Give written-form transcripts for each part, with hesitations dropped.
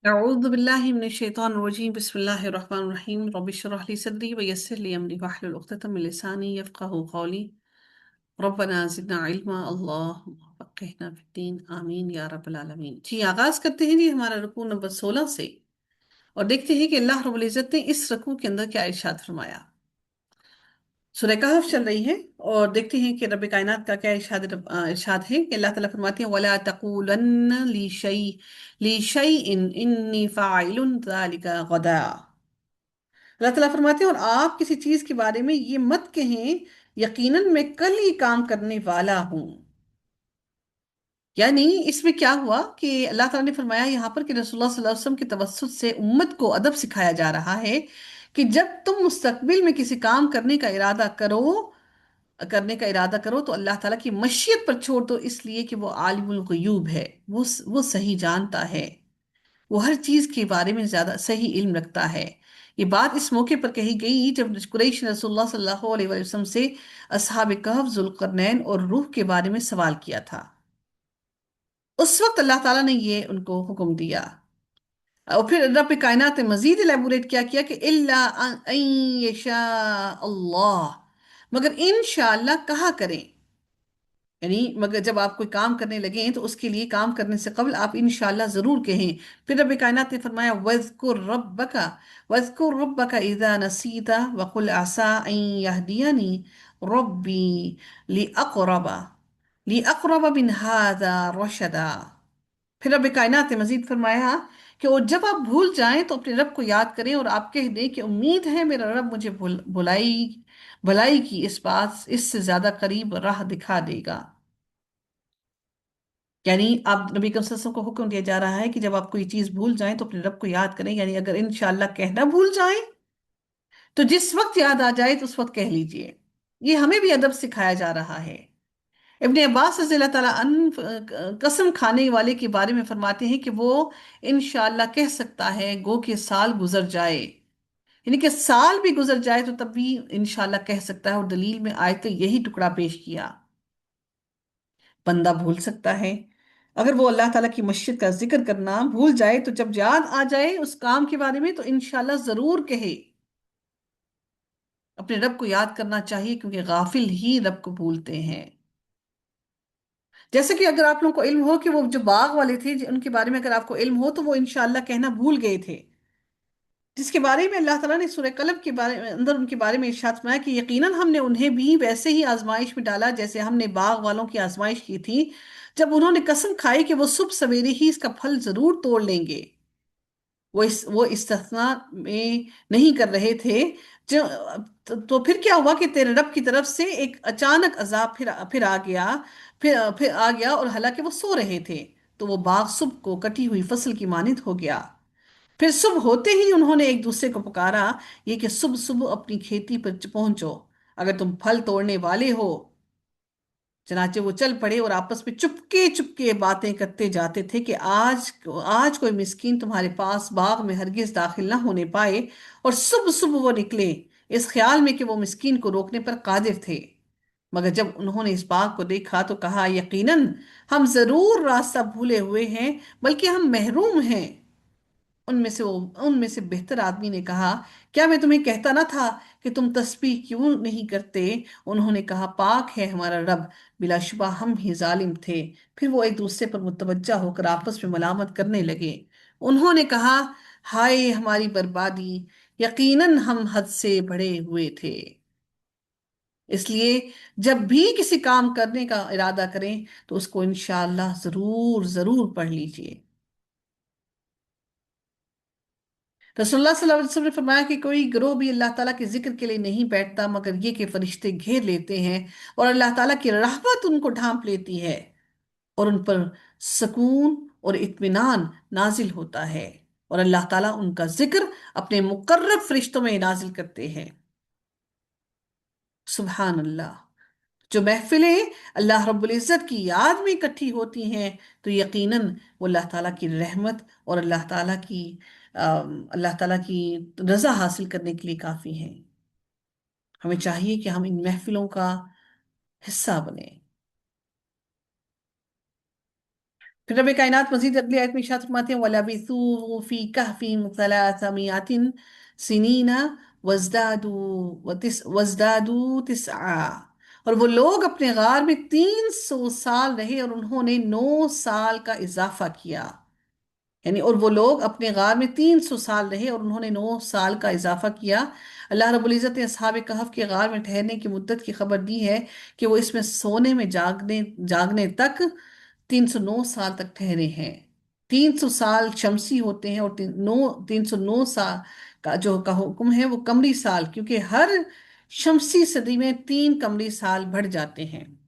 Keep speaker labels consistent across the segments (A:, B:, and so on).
A: أعوذ بالله من الشيطان الرجيم بسم الله الرحمن الرحيم رب اشرح لي صدري ويسر لي أمري واحلل عقدة من لساني يفقه قولي ربنا زدنا علما اللهم فقهنا في الدين آمين या रब्बल आलमीन। जी आगाज करते हैं जी हमारा रुकू नंबर 16 से और देखते हैं कि अल्लाह रब्बुल इज्जत ने इस रुकू के अंदर क्या इरशाद फरमाया। सूरह कहफ चल रही है और देखते हैं कि रब कायनात का क्या इरशाद है कि अल्लाह ताला फरमाते हैं वला तक़ूलन्न ली शैइन इन्नी फ़ाइलुन ज़ालिका गदा। अल्लाह ताला फरमाते हैं और आप किसी चीज के बारे में ये मत कहें यकीनन मैं कल ही काम करने वाला हूं। यानी इसमें क्या हुआ कि अल्लाह ताला ने फरमाया यहाँ पर कि रसूलुल्लाह सल्लल्लाहु अलैहि वसल्लम के तवस्सुत से उम्मत को अदब सिखाया जा रहा है कि जब तुम मुस्तकबिल में किसी काम करने का इरादा करो तो अल्लाह ताला की मशीयत पर छोड़ दो, इसलिए कि वो आलिमुल गुयूब है। वो सही जानता है, वो हर चीज के बारे में ज्यादा सही इल्म रखता है। ये बात इस मौके पर कही गई जब कुरैश ने रसूलुल्लाह सल्लल्लाहु अलैहि वसल्लम से असहाब कहफ, जुल्करनैन और रूह के बारे में सवाल किया था। उस वक्त अल्लाह ताला ने ये उनको हुक्म दिया और फिर रब कायनात ने मजीद एलेबोरेट किया कि इल्ला अन यशा अल्लाह, मगर इंशाअल्लाह कहा करें। यानी मगर जब आप कोई काम करने लगे तो उसके लिए काम करने से कबल आप इंशाअल्लाह जरूर कहें। फिर रब कायनात ने फरमाया वज़कुर रब्बका इज़ा नसीता वकुल आसा अन यहदियनी रब्बी लिअक़रबा लिअक़रबा मिन हाज़ा रशदा। फिर रब कायनात ने मजीद फरमाया कि और जब आप भूल जाएं तो अपने रब को याद करें और आप कह दें कि उम्मीद है मेरा रब मुझे भलाई की इस बात इससे ज्यादा करीब राह दिखा देगा। यानी आप नबी करीम सल्लल्लाहु अलैहि वसल्लम को हुक्म दिया जा रहा है कि जब आप कोई चीज भूल जाएं तो अपने रब को याद करें। यानी अगर इंशाअल्लाह कहना भूल जाएं तो जिस वक्त याद आ जाए तो उस वक्त कह लीजिए। ये हमें भी अदब सिखाया जा रहा है। इब्ने अब्बास रज़ियल्लाहु ताला कसम खाने वाले के बारे में फरमाते हैं कि वो इंशाअल्लाह कह सकता है गो कि साल गुजर जाए, यानी कि साल भी गुजर जाए तो तब भी इंशाअल्लाह कह सकता है। और दलील में आयत का यही टुकड़ा पेश किया। बंदा भूल सकता है, अगर वो अल्लाह ताला की मस्जिद का जिक्र करना भूल जाए तो जब याद आ जाए उस काम के बारे में तो इंशाअल्लाह जरूर कहे। अपने रब को याद करना चाहिए क्योंकि गाफिल ही रब को भूलते हैं। जैसे कि अगर आप लोगों को इल्म हो कि वो जो बाग वाले थे उनके बारे में अगर आपको इल्म हो तो वो इंशाअल्लाह कहना भूल गए थे, जिसके बारे में अल्लाह ताला ने सूरह कलम के बारे में अंदर उनके बारे में इरशाद फरमाया कि यकीनन हमने उन्हें भी वैसे ही आजमाइश में डाला जैसे हमने बाग वालों की आजमाइश की थी, जब उन्होंने कसम खाई कि वो सुबह सवेरे ही इसका फल जरूर तोड़ लेंगे। वो इस्तिस्ना में नहीं कर रहे थे। जो तो फिर क्या हुआ कि तेरे रब की तरफ से एक अचानक अजाब फिर आ गया। फिर आ गया और हालांकि वो सो रहे थे तो वो बाग सुबह को कटी हुई फसल की मानित हो गया। फिर सुबह होते ही उन्होंने एक दूसरे को पुकारा ये कि सुबह सुबह अपनी खेती पर पहुंचो, अगर तुम फल तोड़ने वाले हो। चनाचे वो चल पड़े और आपस में चुपके चुपके बातें करते जाते थे कि आज आज कोई मिस्कीन तुम्हारे पास बाग में हरगिज दाखिल ना होने पाए। और सुबह सुबह वो निकले इस ख्याल में कि वो मिस्कीन को रोकने पर कादिर थे। मगर जब उन्होंने इस बाग को देखा तो कहा यकीनन हम जरूर रास्ता भूले हुए हैं, बल्कि हम महरूम हैं। उनमें से बेहतर आदमी ने कहा क्या मैं तुम्हें कहता ना था कि तुम तस्बीह क्यों नहीं करते। उन्होंने कहा पाक है हमारा रब, बिलाशुबा हम ही जालिम थे। फिर वो एक दूसरे पर मुतवज्जा होकर आपस में मलामत करने लगे। उन्होंने कहा हाय हमारी बर्बादी, यकीनन हम हद से बढ़े हुए थे। इसलिए जब भी किसी काम करने का इरादा करें तो उसको इंशाअल्लाह जरूर जरूर पढ़ लीजिए। रसूलुल्लाह सल्लल्लाहु अलैहि वसल्लम ने फरमाया कि कोई गिरोह भी अल्लाह ताला के जिक्र के लिए नहीं बैठता मगर ये कि फरिश्ते घेर लेते हैं और अल्लाह ताला की रहमत उनको ढांप लेती है और उन पर सुकून और इत्मीनान नाजिल होता है और अल्लाह ताला उनका जिक्र अपने मुकर्रब फरिश्तों में नाजिल करते हैं। सुभान अल्लाह। जो महफिलें अल्लाह रब्बुल इज़्ज़त की याद में इकट्ठी होती हैं तो यकीनन वो अल्लाह ताला की रहमत और अल्लाह ताला की रज़ा हासिल करने के लिए काफ़ी हैं। हमें चाहिए कि हम इन महफिलों का हिस्सा बने। फिर रब कायनात मजीद अगली आयत में इरशाद फरमाते हैं, वलबिथू फी कहफिहिम सलासमियातिन सिनीना वज़दादू वज़दादू तिसआ। और वो लोग अपने गार में 300 साल रहे और उन्होंने 9 साल का इजाफा किया। यानी और वो लोग अपने गार में 300 साल रहे और उन्होंने 9 साल का इजाफा किया। अल्लाह रब्बुल इज़्ज़त ने अस्हाब कहफ के गार में ठहरने की मुद्दत की खबर दी है कि वो इसमें सोने में जागने जागने तक 309 साल तक ठहरे हैं। 300 साल शमसी होते हैं, और 309 साल का जो का हुक्म है वो कमरी साल, क्योंकि हर शमसी सदी में 3 कमरी साल बढ़ जाते हैं।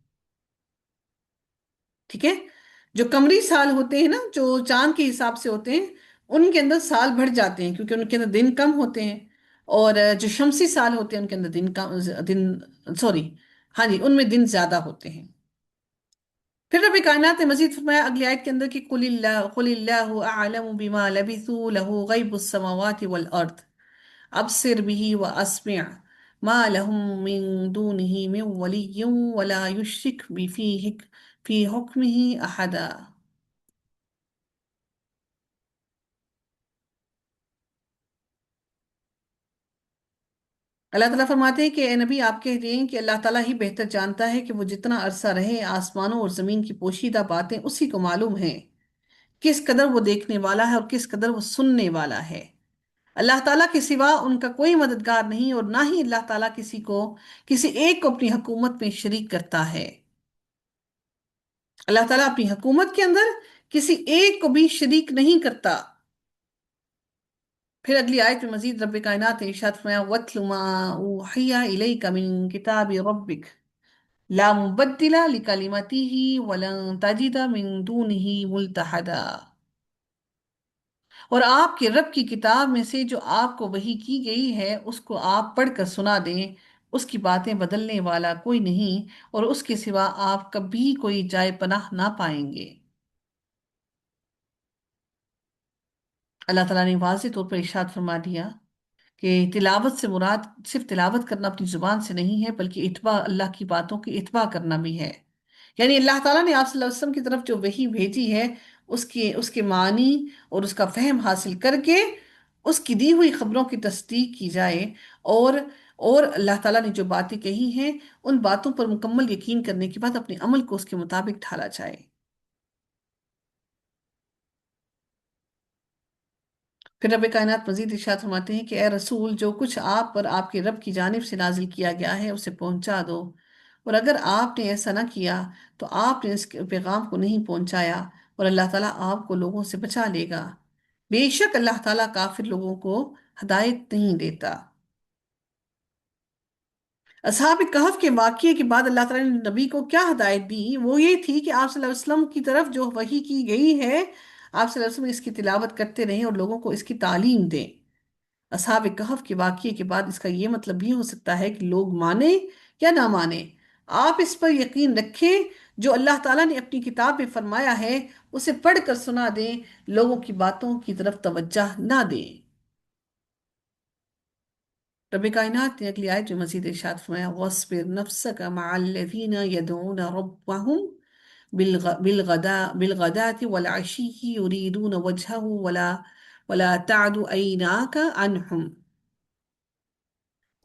A: ठीक है। जो कमरी साल होते हैं ना, जो चांद के हिसाब से होते हैं, उनके अंदर साल बढ़ जाते हैं क्योंकि उनके अंदर दिन कम होते हैं। और जो शमसी साल होते हैं उनके अंदर दिन कम, दिन सॉरी, हाँ जी, उनमें दिन ज्यादा होते हैं। फिर रब कायनात ने मजीद फरमाया अगली आयत के अंदर कि कुलिल्लाहु अअलमु बिमा लबिथू लहू गैबुस समावाति वल अर्द अबसिर बिही व अस्मिअ मा लहुम मिन दूनिही मिन वलिय्यिन वला युश्रिक फी हुक्मिही अहदा। अल्लाह ताला फरमाते हैं कि ए नबी आप कह दें कि अल्लाह ताला ही बेहतर जानता है कि वो जितना अरसा रहे आसमानों और जमीन की पोशीदा बातें उसी को मालूम है, किस कदर वो देखने वाला है और किस कदर वो सुनने वाला है। अल्लाह ताला के सिवा उनका कोई मददगार नहीं, और ना ही अल्लाह ताला किसी एक को अपनी हुकूमत में शरीक करता है। अल्लाह ताला अपनी हुकूमत के अंदर किसी एक को भी शरीक नहीं करता। फिर अगली आयत में मजीद रब कायनात ने इरशाद फरमाया, वत्लु मा ऊहिया इलैका मिन किताबि रब्बिक ला मुबद्दिला लिकलिमातिही वलन तजिदा मिन दूनिही मुल्तहदा। और आपके रब की किताब में से जो आपको वही की गई है उसको आप पढ़कर सुना दें। उसकी बातें बदलने वाला कोई नहीं, और उसके सिवा आप कभी कोई जाए पनाह ना पाएंगे। अल्लाह ताला ने वाज़ेह तौर पर इरशाद फरमा दिया कि तिलावत से मुराद सिर्फ तिलावत करना अपनी जुबान से नहीं है, बल्कि इत्बा, अल्लाह की बातों की इत्बा करना भी है। यानी अल्लाह ताला ने आप सल्लल्लाहु अलैहि वसल्लम की तरफ जो वही भेजी है उसके उसके मानी और उसका फहम हासिल करके उसकी दी हुई खबरों की तस्दीक की जाए। और अल्लाह ताला ने जो बातें कही हैं उन बातों पर मुकम्मल यकीन करने के बाद अपने अमल को उसके मुताबिक ढाला जाए। फिर रब कायनात मजीद इरशाद फरमाते हैं कि ए रसूल, जो कुछ आप पर आपके रब की जानिब से नाजिल किया गया है उसे पहुंचा दो। और अगर आपने ऐसा ना किया तो आपने इस पैगाम को नहीं पहुंचाया, और अल्लाह ताला आपको लोगों से बचा लेगा। बेशक अल्लाह ताला काफिर लोगों को हदायत नहीं देता। असहाब कहफ के वाक़ये के बाद अल्लाह ताला ने नबी को क्या हदायत दी, वो ये थी कि आप सल्लल्लाहु अलैहि वसल्लम की तरफ जो वही की गई है आप सल्लल्लाहु अलैहि वसल्लम इसकी तिलावत करते रहें और लोगों को इसकी तालीम दें। असहाब कहफ के वाक़ये के बाद इसका ये मतलब भी हो सकता है कि लोग माने या ना माने, आप इस पर यकीन रखें जो अल्लाह ताला ने अपनी किताब में फरमाया है उसे पढ़कर सुना दें, लोगों की बातों की तरफ तवज्जो ना दें। रब कायनात ने अगली आयत में मजीद इरशाद फरमाया, वस्बिर नफ्सक मअल्लज़ीना यदऊन रब्बहुम बिलगदाति वल अशी युरीदून वजहहु वला तादु ऐनाका अन्हुम।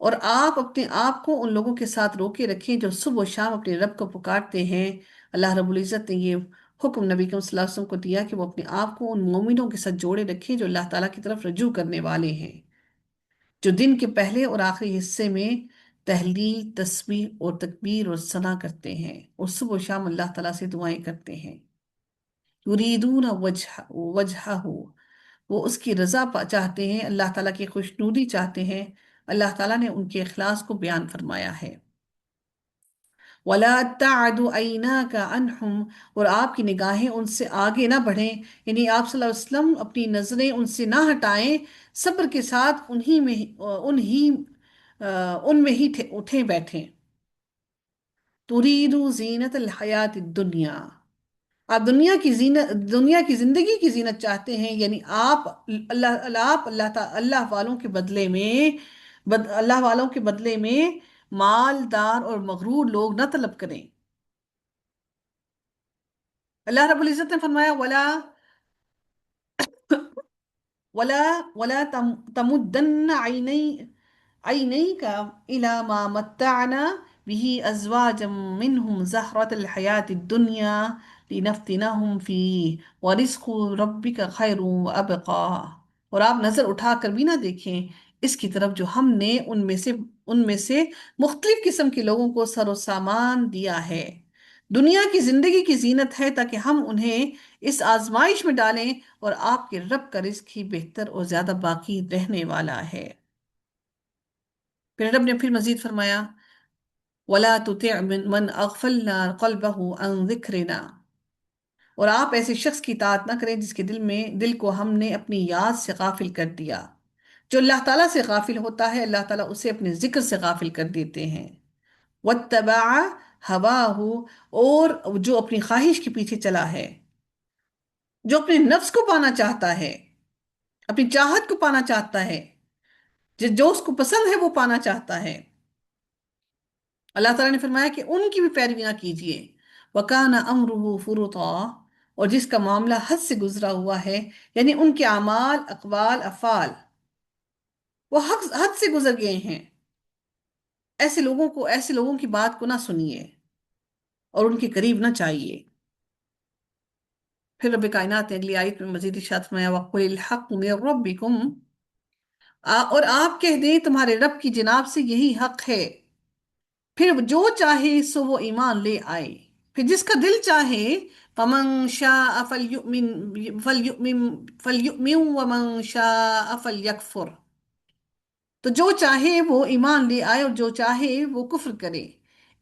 A: और आप अपने आप को उन लोगों के साथ रोके रखें जो सुबह और शाम अपने रब को पुकारते हैं। अल्लाह रब्बुल इज़्ज़त ने ये हुक्म नबी करीम सल्लल्लाहु अलैहि वसल्लम को दिया कि वो अपने आप को उन मोमिनों के साथ जोड़े रखें जो अल्लाह ताला की तरफ रजू करने वाले हैं, जो दिन के पहले और आखिरी हिस्से में तहलील, तस्बीह और तकबीर और सना करते हैं, और सुबह शाम अल्लाह ताला से दुआएं करते हैं। युरीदून वजहहु, वो उसकी रजा चाहते हैं, अल्लाह ताला की खुशनूदी चाहते हैं। अल्लाह ताला ने उनके इखलास को बयान फरमाया है। वला तादु का अनहुम, और आपकी निगाहें उनसे आगे ना बढ़ें, यानी आप सल्लल्लाहु अलैहि वसल्लम अपनी नजरें उनसे ना हटाएं, सब्र के साथ उनमें ही उठे बैठें। तुरीदु जीनत हयात दुनिया, आप दुनिया की जिंदगी की जीनत चाहते हैं, यानी अल्लाह वालों के बदले में अल्लाह वालों के बदले में मालदार और मगरूर लोग न तलब करें। اللہ رب العزت نے فرمایا ولا ولا تمدن عينيك إلى ما متعنا به أزواجا منهم زهرة الحياة الدنيا لنفتنهم فيه ورزق ربك خير وأبقى۔ اور آپ نظر اٹھا کر بھی نہ دیکھیں اس کی طرف جو ہم نے ان میں سے مختلف قسم کے لوگوں کو سر و سامان دیا ہے، دنیا کی زندگی کی زینت ہے، تاکہ ہم انہیں اس آزمائش میں ڈالیں، اور آپ کے رب کا رزق ہی بہتر اور زیادہ باقی رہنے والا ہے۔ پھر رب نے پھر مزید فرمایا وَلَا تُطِعْ مَنْ أَغْفَلْنَا قَلْبَهُ عَنْ ذِكْرِنَا، اور آپ ایسے شخص کی اطاعت نہ کریں جس کے دل کو ہم نے اپنی یاد سے غافل کر دیا۔ جو اللہ تعالیٰ سے غافل ہوتا ہے اللہ تعالیٰ اسے اپنے ذکر سے غافل کر دیتے ہیں۔ وَاتَّبَعَ هَوَاهُ، اور جو اپنی خواہش کے پیچھے چلا ہے، جو اپنے نفس کو پانا چاہتا ہے، اپنی چاہت کو پانا چاہتا ہے، جو اس کو پسند ہے وہ پانا چاہتا ہے، اللہ تعالیٰ نے فرمایا کہ ان کی بھی پیروی نہ کیجیے۔ وَكَانَ أَمْرُهُ فُرُطًا، اور جس کا معاملہ حد سے گزرا ہوا ہے، یعنی ان کے اعمال، اقوال، افعال وہ حد سے گزر گئے ہیں، ایسے لوگوں کی بات کو نہ سنیے اور ان کے قریب نہ چاہیے۔ پھر رب کائنات نے اگلی آیت میں مزید ارشاد فرمایا وَقُلِ الْحَقُّ مِنْ رَبِّكُمْ، اور آپ کہہ دیں تمہارے رب کی جناب سے یہی حق ہے، پھر جو چاہے سو وہ ایمان لے آئے، پھر جس کا دل چاہے فَمَن شَاءَ فَلْيُؤْمِن وَمَن شَاءَ فَلْيَكْفُرْ، تو جو چاہے وہ ایمان لے آئے اور جو چاہے وہ کفر کرے۔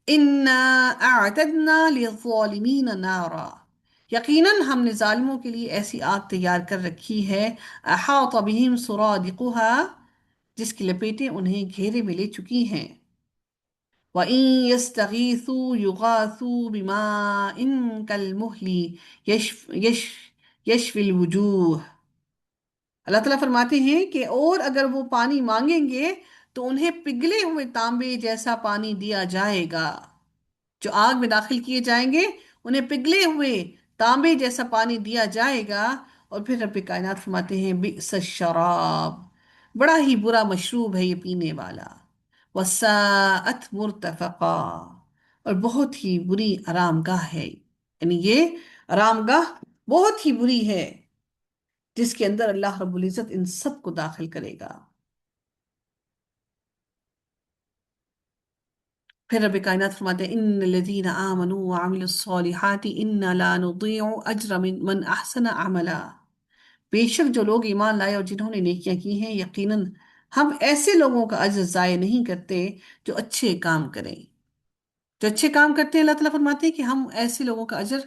A: إِنَّا أَعْتَدْنَا لِلظَّالِمِينَ نَارًا، یقیناً ہم نے ظالموں کے لیے ایسی آگ تیار کر رکھی ہے، أَحَاطَ بِهِمْ سُرَادِقُهَا، جس کی لپیٹیں انہیں گھیرے میں لے چکی ہیں۔ وَإِن يَسْتَغِيثُوا يُغَاثُوا بِمَاءٍ كَالْمُهْلِ يَشْفِي الْوُجُوهَ، اللہ تعالیٰ فرماتے ہیں کہ اور اگر وہ پانی مانگیں گے تو انہیں پگھلے ہوئے تانبے جیسا پانی دیا جائے گا۔ جو آگ میں داخل کیے جائیں گے انہیں پگھلے ہوئے تانبے جیسا پانی دیا جائے گا۔ اور پھر رب کائنات فرماتے ہیں بئس الشراب، بڑا ہی برا مشروب ہے یہ پینے والا، وساءت مرتفقا، اور بہت ہی بری آرام گاہ ہے، یعنی یہ آرام گاہ بہت ہی بری ہے جس کے اندر اللہ رب العزت ان سب کو داخل کرے گا۔ پھر رب کائنات فرماتے ہیں ان الذین آمنوا وعملوا الصالحات انا لا نضيع اجر من احسن عملا، بے شک جو لوگ ایمان لائے اور جنہوں نے نیکیاں کی ہیں یقیناً ہم ایسے لوگوں کا اجر ضائع نہیں کرتے جو اچھے کام کریں۔ جو اچھے کام کرتے ہیں اللہ تعالیٰ فرماتے ہیں کہ ہم ایسے لوگوں کا اجر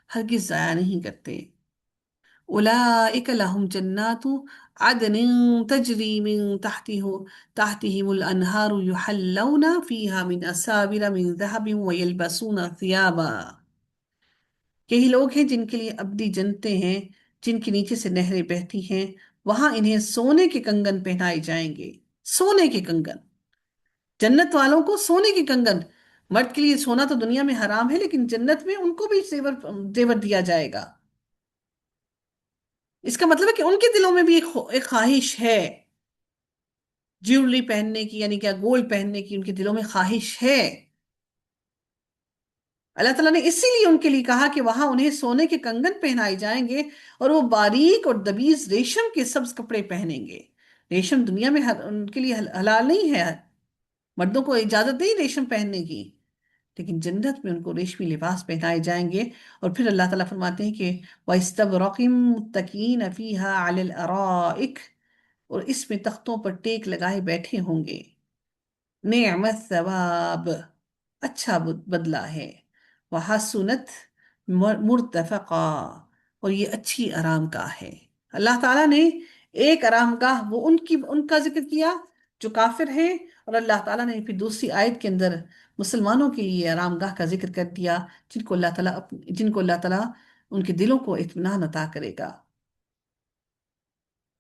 A: ہرگز ضائع نہیں کرتے۔ أولئك لهم جنات عدن تجري من تحتهم الأنهار يحلون فيها من أساور من ذهب ويلبسون ثيابا، یہی لوگ ہیں جن کے لیے ابدی جنتیں ہیں جن کے نیچے سے نہریں بہتی ہیں، وہاں انہیں سونے کے کنگن پہنائے جائیں گے۔ سونے کے کنگن، جنت والوں کو سونے کے کنگن، مرد کے لیے سونا تو دنیا میں حرام ہے لیکن جنت میں ان کو بھی زیور دیا جائے گا۔ اس کا مطلب ہے کہ ان کے دلوں میں بھی ایک خواہش ہے جیولری پہننے کی، یعنی کیا گولڈ پہننے کی ان کے دلوں میں خواہش ہے۔ اللہ تعالیٰ نے اسی لیے ان کے لیے کہا کہ وہاں انہیں سونے کے کنگن پہنائے جائیں گے اور وہ باریک اور دبیز ریشم کے سبز کپڑے پہنیں گے۔ ریشم دنیا میں ان کے لیے حلال نہیں ہے، مردوں کو اجازت نہیں ریشم پہننے کی، لیکن جنت میں ان کو ریشمی لباس پہنائے جائیں گے۔ اور پھر اللہ تعالیٰ فرماتے ہیں کہ وَإِسْتَبْرَقٍ مُتَّكِئِينَ فِيهَا عَلَى الْأَرَائِكِ، اور اس میں تختوں پر ٹیک لگائے بیٹھے ہوں گے۔ نعم الثواب، اچھا بدلہ ہے، وحسنت مرتفقا، اور یہ اچھی آرام گاہ ہے۔ اللہ تعالیٰ نے ایک آرام گاہ وہ ان کا ذکر کیا جو کافر ہیں، اور اللہ تعالیٰ نے پھر دوسری آیت کے اندر مسلمانوں کے لیے آرام گاہ کا ذکر کر دیا جن کو اللہ تعالیٰ ان کے دلوں کو اطمینان عطا کرے گا۔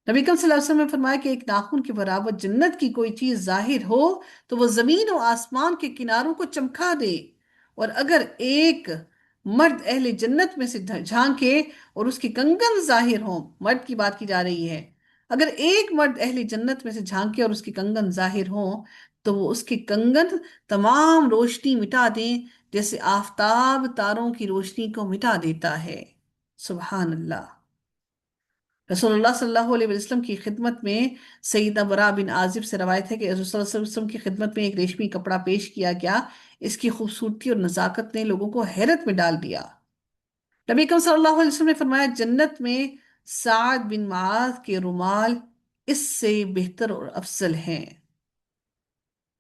A: نبی کریم صلی اللہ علیہ وسلم نے فرمایا کہ ایک ناخن کے برابر جنت کی کوئی چیز ظاہر ہو تو وہ زمین و آسمان کے کناروں کو چمکا دے، اور اگر ایک مرد اہل جنت میں سے جھانکے اور اس کے کنگن ظاہر ہوں، مرد کی بات کی جا رہی ہے، اگر ایک مرد اہل جنت میں سے جھانکے اور اس کے کنگن ظاہر ہوں تو وہ اس کے کنگن تمام روشنی مٹا دیں، جیسے آفتاب تاروں کی روشنی کو مٹا دیتا ہے۔ سبحان اللہ۔ رسول اللہ صلی اللہ علیہ وسلم کی خدمت میں سیدہ برا بن عازب سے روایت ہے کہ رسول اللہ صلی اللہ علیہ وسلم کی خدمت میں ایک ریشمی کپڑا پیش کیا گیا، اس کی خوبصورتی اور نزاکت نے لوگوں کو حیرت میں ڈال دیا۔ نبی اکرم صلی اللہ علیہ وسلم نے فرمایا جنت میں سعد بن معاذ کے رومال اس سے بہتر اور افضل ہیں،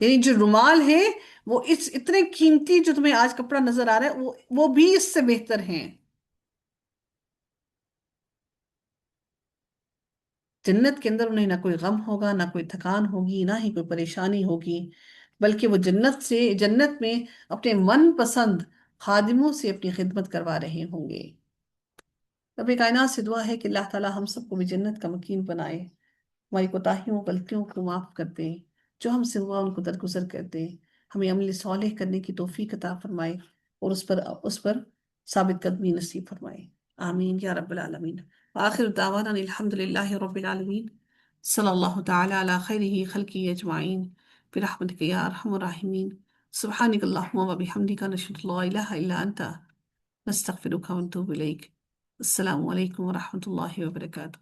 A: یعنی جو رومال ہیں وہ اس اتنے قیمتی جو تمہیں آج کپڑا نظر آ رہا ہے وہ بھی اس سے بہتر ہیں۔ جنت کے اندر انہیں نہ کوئی غم ہوگا، نہ کوئی تھکان ہوگی، نہ ہی کوئی پریشانی ہوگی، بلکہ وہ جنت میں اپنے من پسند خادموں سے اپنی خدمت کروا رہے ہوں گے۔ رب کائنات سے دعا ہے کہ اللہ تعالی ہم سب کو بھی جنت کا مکین بنائے، ہماری کوتاہیوں غلطیوں کو معاف کر دیں، جو ہم سے ہوا ان کو درگزر کر دیں، ہمیں عمل صالح کرنے کی توفیق عطا فرمائے اور اس پر ثابت قدمی نصیب فرمائے۔ آمین یا رب العالمین۔ آخر دعوانا الحمد للہ رب العالمین، صلی اللہ تعالی علی خیرہ خلقہ اجمعین، برحمتک یا ارحم الراحمین، سبحانک اللہم و بحمدک، نشہد لا الہ الا انت، نستغفرک ونتوب الیک۔ السلام علیکم ورحمۃ اللہ وبرکاتہ۔